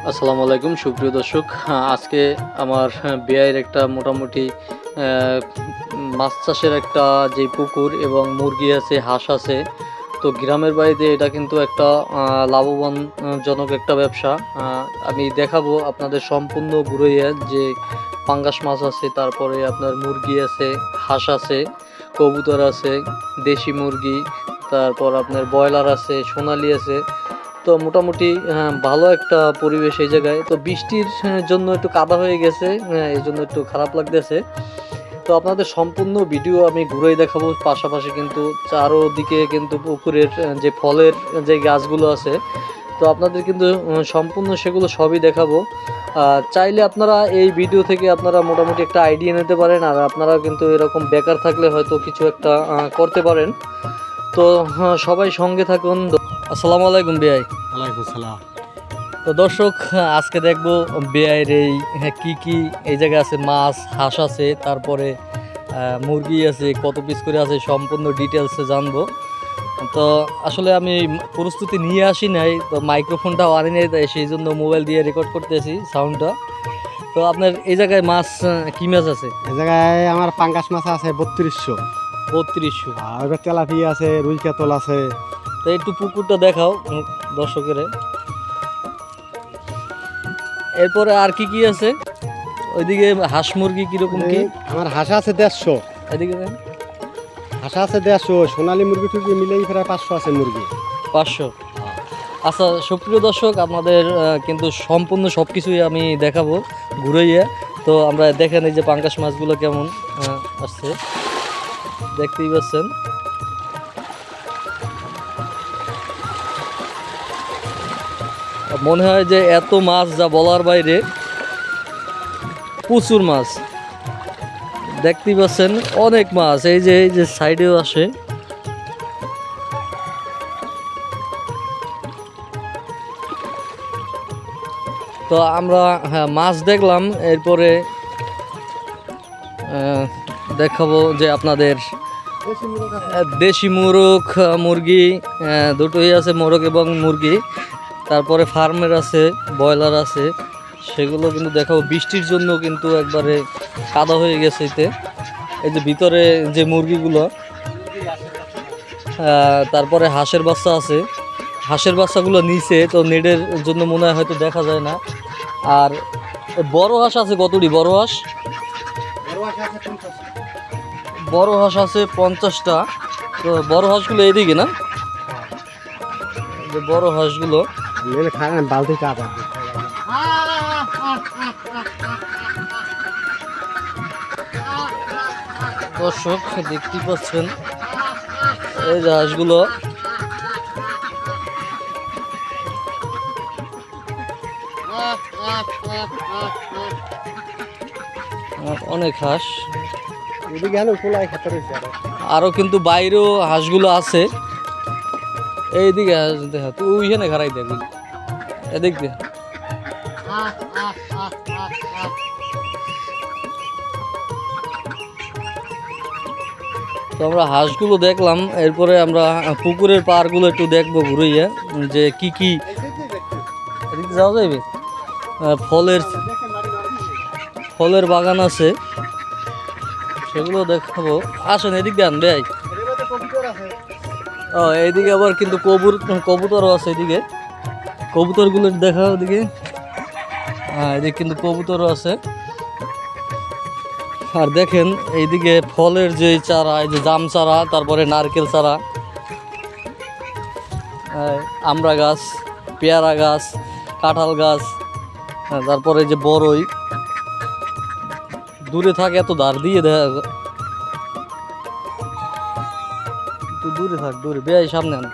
আসসালামু আলাইকুম সুপ্রিয় দর্শক, আজকে আমার বিয়ের একটা মোটামুটি মাছ চাষের একটা যে পুকুর এবং মুরগি আছে, হাঁস আছে। তো গ্রামের বাড়িতে এটা কিন্তু একটা লাভবানজনক একটা ব্যবসা। আমি দেখাবো আপনাদের সম্পূর্ণ ঘুরাইয়া যে পাঙ্গাস মাছ আছে, তারপরে আপনার মুরগি আছে, হাঁস আছে, কবুতর আছে, দেশি মুরগি, তারপর আপনার ব্রয়লার আছে, সোনালি আছে। তো মোটামুটি ভালো একটা পরিবেশ এই জায়গায়। তো বৃষ্টির জন্য একটু কাদা হয়ে গেছে, এই জন্য একটু খারাপ লাগতেছে। তো আপনাদের সম্পূর্ণ ভিডিও আমি ঘুরেই দেখাবো, পাশাপাশি কিন্তু চারোদিকে কিন্তু পুকুরের যে ফলের যে গাছগুলো আছে, তো আপনাদের কিন্তু সম্পূর্ণ সেগুলো সবই দেখাবো। চাইলে আপনারা এই ভিডিও থেকে আপনারা মোটামুটি একটা আইডিয়া নিতে পারেন, আর আপনারা কিন্তু এরকম বেকার থাকলে হয়তো কিছু একটা করতে পারেন। তো সবাই সঙ্গে থাকুন। আসসালামু আলাইকুম বিআই। ওয়ালাইকুম সালাম। তো দর্শক, আজকে দেখবো বিআইয়ের এই কি কি এই জায়গায় আছে। মাছ, হাঁস আছে, তারপরে মুরগি আছে, কত পিস করে আছে, সম্পূর্ণ ডিটেলসে জানবো। তো আসলে আমি প্রস্তুতি নিয়ে আসি নাই, তো মাইক্রোফোনটাও আনি নাই, তাই সেই জন্য মোবাইল দিয়ে রেকর্ড করতেছি সাউন্ডটা। তো আপনার এই জায়গায় মাছ কি মাছ আছে? এই জায়গায় আমার পাঙ্গাস মাছ আছে 3200। 3200। আর তেলাপিয়া আছে, রুই কাতল আছে। তো একটু পুকুরটা দেখাও দর্শকের। এরপরে আর কি কি আছে ওইদিকে? হাঁস মুরগি কিরকম কি? আমার হাঁস আছে 150। এদিকে হাঁস আছে 150, সোনালী মুরগি টুরগি মিলেই প্রায় 500 আছে মুরগি। 500। আচ্ছা সুপ্রিয় দর্শক, আপনাদের কিন্তু সম্পূর্ণ সব কিছুই আমি দেখাবো ঘুরাইয়া। তো আমরা দেখেন এই যে পাঙ্গাস মাছগুলো কেমন আসছে, দেখতেই পাচ্ছেন। মনে হয় যে এত মাছ যা বলার বাইরে, প্রচুর মাছ দেখতেই পাচ্ছেন, অনেক মাছ। এই যে সাইডেও আসে। তো আমরা মাছ দেখলাম, এরপরে দেখাবো যে আপনাদের দেশি মোরগ মুরগি দুটোই আছে, মোরগ এবং মুরগি। তারপরে ফার্মের আছে, ব্রয়লার আছে, সেগুলো কিন্তু দেখাবো। বৃষ্টির জন্য কিন্তু একবারে কাদা হয়ে গেছে এতে। এই যে ভিতরে যে মুরগিগুলো, তারপরে হাঁসের বাচ্চা আছে। হাঁসের বাচ্চাগুলো নিচে, তো নেটের জন্য মনে হয় হয়তো দেখা যায় না। আর বড় হাঁস আছে কতটি? বড় হাঁস আছে 50টা। তো বড় হাঁসগুলো এইদিকে না? যে বড় হাঁসগুলো বালতি কাদা। দর্শক দেখতেই পাচ্ছেন এই যে হাঁসগুলো। অনেক হাঁস, আরো কিন্তু বাইরেও হাঁসগুলো আছে। এইদিকে হাঁস দেখা, তুই ওইখানে খারাই দেখবি, এদিক দিয়ে। তো আমরা হাঁসগুলো দেখলাম, এরপরে আমরা পুকুরের পাড়গুলো একটু দেখবো ঘুরাইয়া, যে কি কি এদিকে যাওয়া যাবে। ফলের বাগান আছে, সেগুলো দেখাবো। আসেন এদিক দিয়ে আনবে। ও এইদিকে আবার কিন্তু কবুতরও আছে। এদিকে কবুতরগুলো দেখা, ওদিকে এদিকে কিন্তু কবুতরও আছে। আর দেখেন এইদিকে ফলের যে চারা, এই যে জাম চারা, তারপরে নারকেল চারা, আমড়া গাছ, পেয়ারা গাছ, কাঁঠাল গাছ, তারপরে যে বড়ই। দূরে থাকে, এত ধার দিয়ে দেখা, একটু দূরে থাক, দূরে বেয়াই সামনে আন।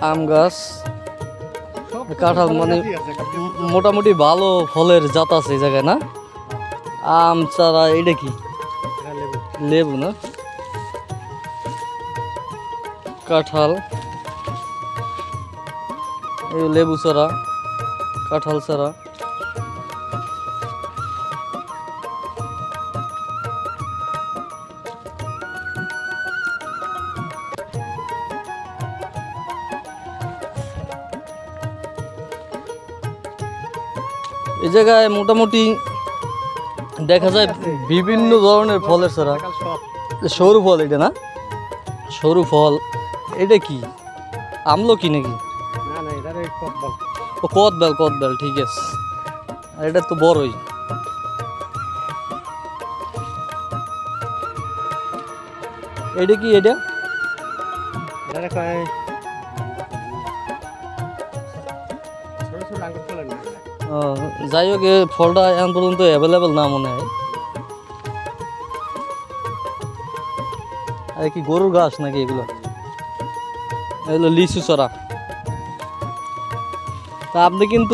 আম গাছ, কাঁঠাল, মানে মোটামুটি ভালো ফলের জাত আছে এই জায়গায় না? আম চারা, এটা কি? লেবু না? কাঁঠাল, এই লেবু চারা, কাঁঠাল চারা, এই জায়গায় মোটামুটি দেখা যায় বিভিন্ন ধরনের ফলের চারা। সব সরু ফল এটা না, সরু ফল এটা কি আমলকি নাকি? না না এটা কদবেল। ও কদবেল, কদবেল ঠিক আছে। আর এটা তো বড়ই। এটা কি এটা? এটা কয় ছোট ছোট আঙ্গুর ফলের না এগুলা। ও, যাই হোক এ ফলটা এখন পর্যন্ত অ্যাভেলেবেল না মনে হয়। আর কি গরুর ঘাস নাকি এগুলো? এগুলো লিচু চড়া। তা আপনি কিন্তু